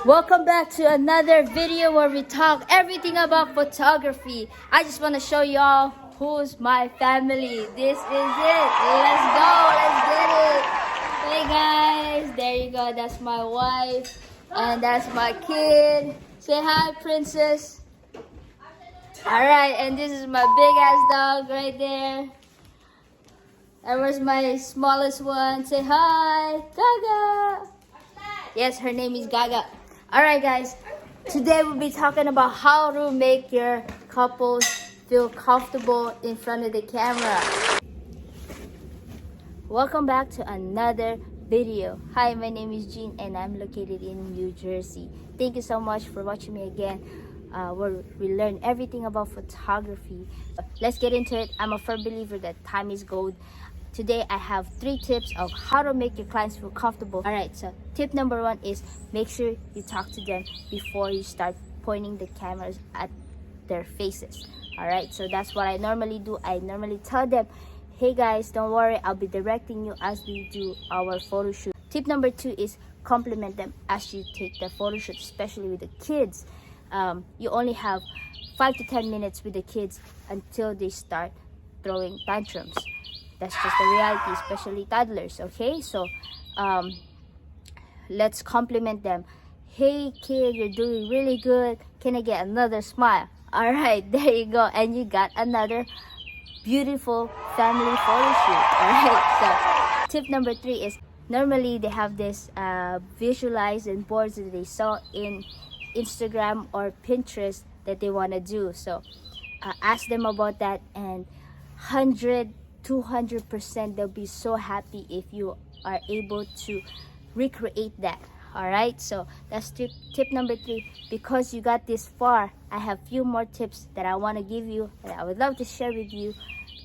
Welcome back to another video where we talk everything about photography. I just want to show y'all who's my family. This is it. Let's go. Let's get it. Hey guys, there you go. That's my wife and that's my kid. Say hi, princess. Alright, and this is my big ass dog right there. And where's my smallest one? Say hi, Gaga. Yes, her name is Gaga. Alright guys, today we'll be talking about how to make your couples feel comfortable in front of the camera. Welcome back to another video. Hi, my name is Jean and I'm located in New Jersey. Thank you so much for watching me again, where we learn everything about photography. Let's get into it. I'm a firm believer that time is gold. Today I have 3 tips of how to make your clients feel comfortable. Alright, so tip number 1 is make sure you talk to them before you start pointing the cameras at their faces. Alright, so that's what I normally do. I normally tell them, hey guys, don't worry, I'll be directing you as we do our photo shoot. Tip number 2 is compliment them as you take the photo shoot, especially with the kids. You only have 5 to 10 minutes with the kids until they start throwing tantrums. That's just the reality, especially toddlers, okay? So let's compliment them. Hey kid, you're doing really good. Can I get another smile? All right, there you go. And you got another beautiful family photo shoot. All right, so tip number 3 is normally they have this visualizing boards that they saw in Instagram or Pinterest that they want to do. So ask them about that, and 200% they'll be so happy if you are able to recreate that. All right, so that's tip number 3. Because you got this far, I have few more tips that I want to give you and I would love to share with you.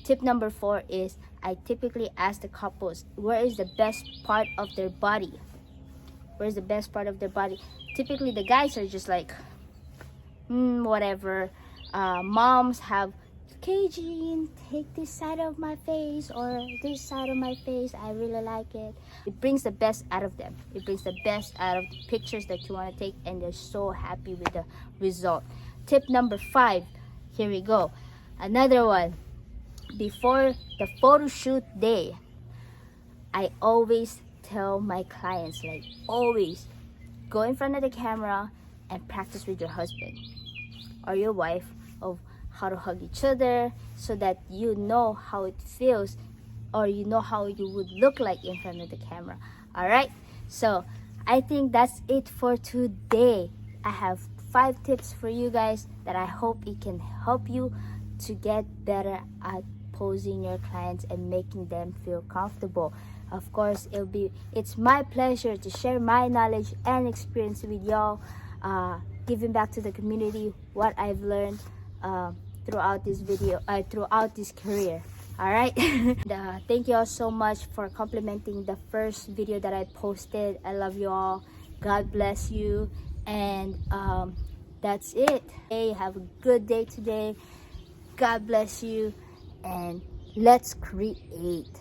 Tip number 4 is I typically ask the couples, where is the best part of their body? Where's the best part of their body? Typically the guys are just like whatever. Moms have, okay Jean, take this side of my face or this side of my face, I really like it. It brings the best out of them. It brings the best out of the pictures that you want to take, and they're so happy with the result. Tip number 5, here we go. Another one. Before the photo shoot day, I always tell my clients, like always, go in front of the camera and practice with your husband or your wife of how to hug each other, so that you know how it feels, or you know how you would look like in front of the camera. All right, so I think that's it for today. I have 5 tips for you guys that I hope it can help you to get better at posing your clients and making them feel comfortable. Of course, it's my pleasure to share my knowledge and experience with y'all, giving back to the community what I've learned throughout this career. All right. Thank you all so much for complimenting the first video that I posted. I love you all. God bless you. And that's it. Hey, have a good day today. God bless you, and let's create.